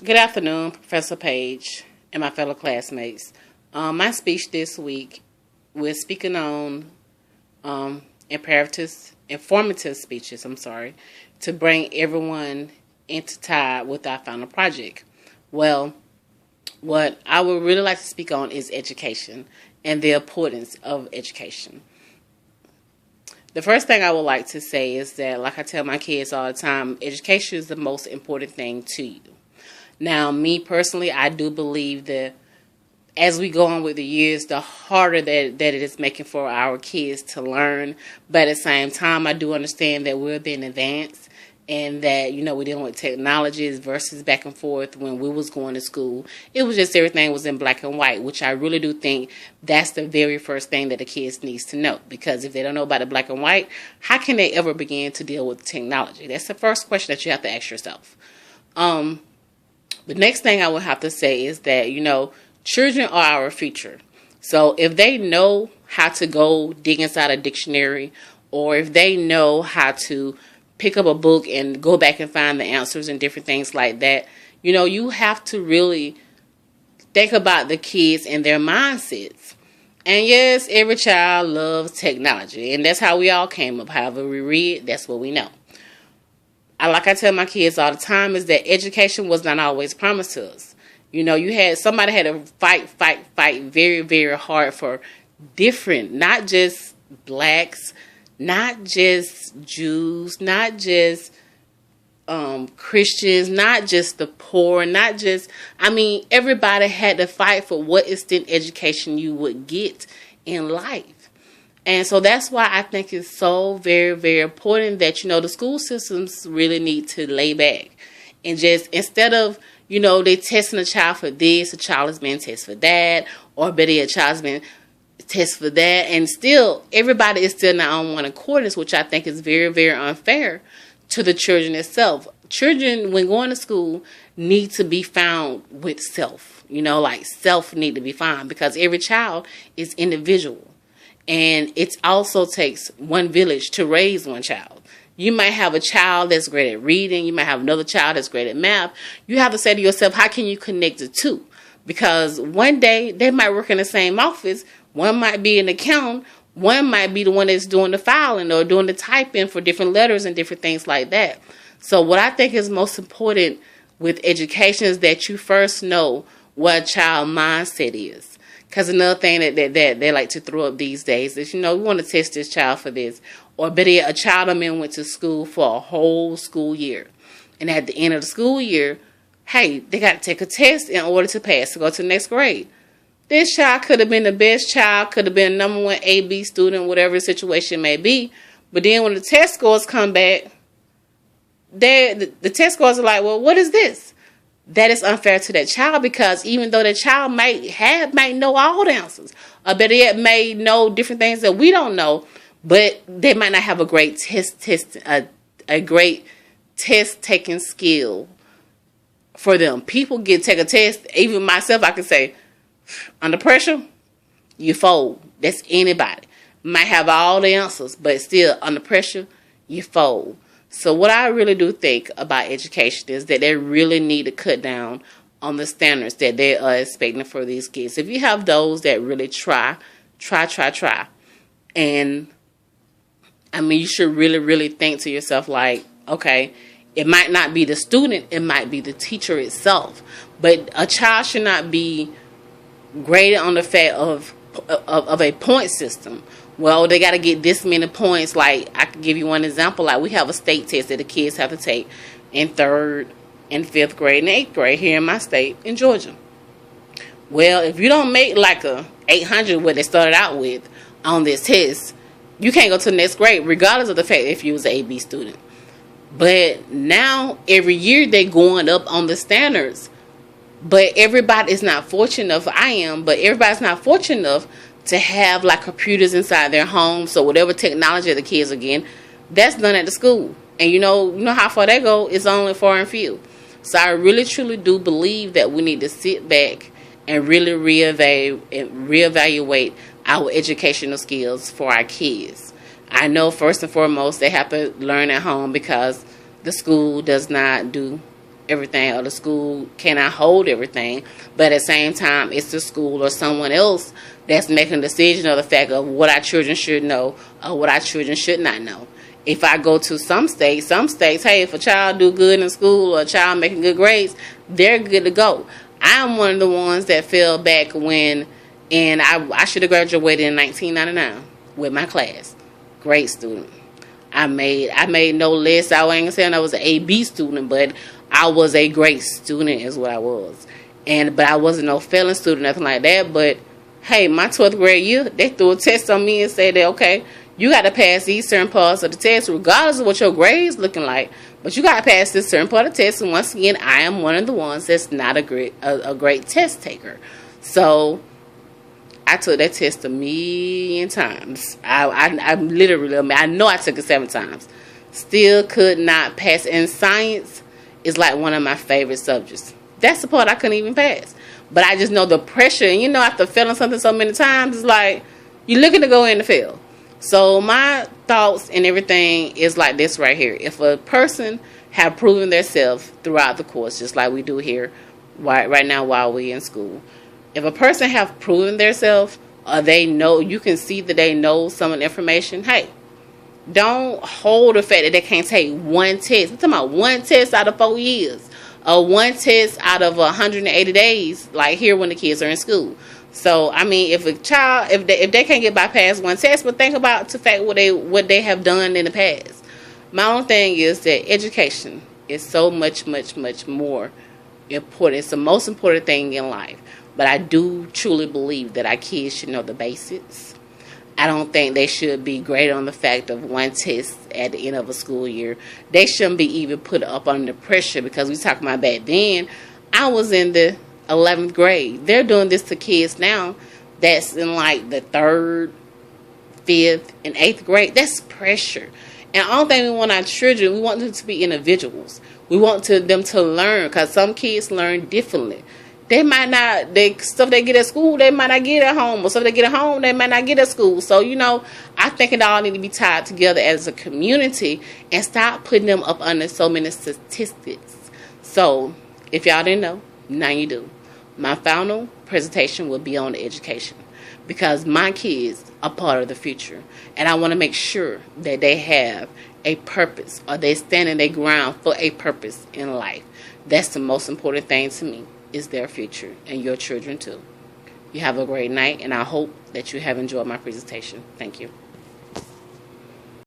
Good afternoon, Professor Page and my fellow classmates. My speech this week, we're speaking on informative speeches, to bring everyone into tie with our final project. Well, what I would really like to speak on is education and the importance of education. The first thing I would like to say is that, like I tell my kids all the time, education is the most important thing to you. Now, me personally, I do believe that as we go on with the years, the harder that it is making for our kids to learn. But at the same time, I do understand that we're being advanced and that, we're dealing with technologies versus back and forth when we was going to school. It was just everything was in black and white, which I really do think that's the very first thing that the kids needs to know. Because if they don't know about the black and white, how can they ever begin to deal with technology? That's the first question that you have to ask yourself. The next thing I would have to say is that, children are our future. So if they know how to go dig inside a dictionary, or if they know how to pick up a book and go back and find the answers and different things like that, you have to really think about the kids and their mindsets. And yes, every child loves technology, and that's how we all came up. However we read, that's what we know. Like I tell my kids all the time, is that education was not always promised to us. Somebody had to fight very, very hard for different, not just blacks, not just Jews, not just Christians, not just the poor, everybody had to fight for what extent education you would get in life. And so that's why I think it's so very, very important that, the school systems really need to lay back. And just instead of, they testing a child for this, a child is being tested for that, or better yet, a child's being tested for that. And still, everybody is still not on one accordance, which I think is very, very unfair to the children itself. Children, when going to school, need to be found with self. Self need to be found because every child is individual. And it also takes one village to raise one child. You might have a child that's great at reading. You might have another child that's great at math. You have to say to yourself, how can you connect the two? Because one day they might work in the same office. One might be an accountant. One might be the one that's doing the filing or doing the typing for different letters and different things like that. So what I think is most important with education is that you first know what a child mindset is. Because another thing that they like to throw up these days is, we want to test this child for this. Or better yet, a child went to school for a whole school year. And at the end of the school year, hey, they got to take a test in order to pass, to go to the next grade. This child could have been the best child, could have been number one A/B student, whatever the situation may be. But then when the test scores come back, the test scores are like, well, what is this? That is unfair to that child because even though the child might know all the answers, or better yet, may know different things that we don't know, but they might not have a great a great test taking skill for them. People take a test. Even myself, I can say, under pressure, you fold. That's anybody. Might have all the answers, but still under pressure, you fold. So what I really do think about education is that they really need to cut down on the standards that they are expecting for these kids. If you have those that really try, and you should really, really think to yourself like, okay, it might not be the student, it might be the teacher itself. But a child should not be graded on the fact of a point system. Well, they got to get this many points. Like, I can give you one example. Like, we have a state test that the kids have to take in 3rd and 5th grade and 8th grade here in my state, in Georgia. Well, if you don't make like a 800, what they started out with on this test, you can't go to the next grade, regardless of the fact if you was an AB student. But now, every year, they're going up on the standards. But everybody is not fortunate enough. I am, but everybody's not fortunate enough to have like computers inside their home. So whatever technology the kids are getting, that's done at the school. And you know how far that go, it's only far and few. So I really truly do believe that we need to sit back and really reevaluate our educational skills for our kids. I know first and foremost they have to learn at home because the school does not do everything, or the school cannot hold everything. But at the same time, it's the school or someone else that's making a decision of the fact of what our children should know or what our children should not know. If I go to some states, hey, if a child do good in school or a child making good grades, they're good to go. I'm one of the ones that fell back when, and I should have graduated in 1999 with my class. Great student. I made no less. I ain't saying I was an A-B student, but I was a great student is what I was. But I wasn't no failing student, nothing like that. But hey, my 12th grade year, they threw a test on me and said that, okay, you got to pass these certain parts of the test regardless of what your grade's looking like. But you got to pass this certain part of the test. And once again, I am one of the ones that's not a great test taker. So I took that test a million times. I literally, I know I took it 7 times. Still could not pass. And science is like one of my favorite subjects. That's the part I couldn't even pass. But I just know the pressure. And after failing something so many times, it's like you're looking to go in to fail. So my thoughts and everything is like this right here. If a person have proven themselves throughout the course, just like we do here right now while we're in school, if a person have proven themselves or they know, you can see that they know some of the information, hey, don't hold the fact that they can't take one test. We're talking about one test out of 4 years or one test out of 180 days, like here when the kids are in school. So, I mean, if a child, if they can't get bypassed one test, but think about the fact what they have done in the past. My own thing is that education is so much more important. It's the most important thing in life. But I do truly believe that our kids should know the basics. I don't think they should be graded on the fact of one test at the end of a school year. They shouldn't be even put up under pressure, because we talking about back then, I was in the 11th grade. They're doing this to kids now that's in like the 3rd, 5th, and 8th grade. That's pressure. And I don't think we want our children, we want them to be individuals. We want them to learn, because some kids learn differently. They might not, stuff they get at school, they might not get at home. Or stuff they get at home, they might not get at school. So, I think it all need to be tied together as a community and stop putting them up under so many statistics. So, if y'all didn't know, now you do. My final presentation will be on education, because my kids are part of the future. And I want to make sure that they have a purpose, or they stand in their ground for a purpose in life. That's the most important thing to me, is their future, and your children too. You have a great night, and I hope that you have enjoyed my presentation. Thank you.